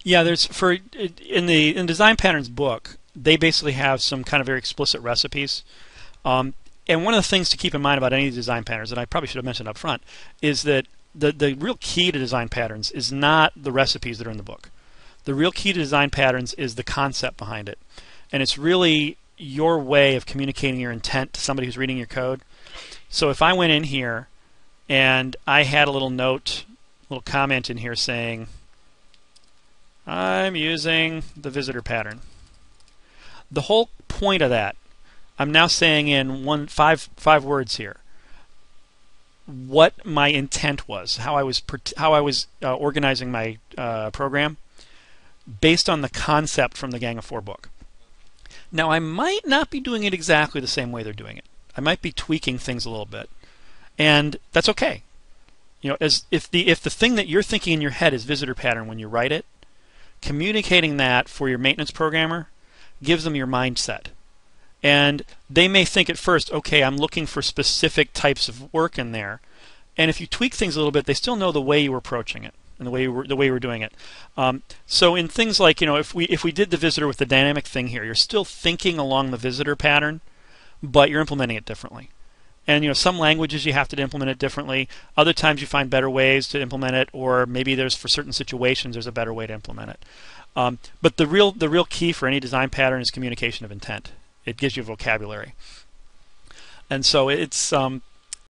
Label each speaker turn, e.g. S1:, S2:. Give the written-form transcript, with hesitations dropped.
S1: Yeah, there's for in design patterns book, they basically have some kind of very explicit recipes. Um, and one of the things to keep in mind about any design patterns, and I probably should have mentioned up front, is that the real key to design patterns is not the recipes that are in the book. The real key to design patterns is the concept behind it. And it's really your way of communicating your intent to somebody who's reading your code. So if I went in here and I had a little note, little comment in here saying, I'm using the visitor pattern. The whole point of that, I'm now saying in five words here, what my intent was, how I was organizing my program based on the concept from the Gang of Four book. Now, I might not be doing it exactly the same way they're doing it. I might be tweaking things a little bit, and that's okay. You know, if the thing that you're thinking in your head is visitor pattern when you write it, communicating that for your maintenance programmer gives them your mindset. And they may think at first, okay, I'm looking for specific types of work in there. And if you tweak things a little bit, they still know the way you were approaching it and the way you were doing it. So in things like, you know, if we did the visitor with the dynamic thing here, you're still thinking along the visitor pattern, but you're implementing it differently. And you know, some languages you have to implement it differently. Other times you find better ways to implement it, or maybe there's for certain situations there's a better way to implement it. But the real key for any design pattern is communication of intent. It gives you vocabulary, and so it's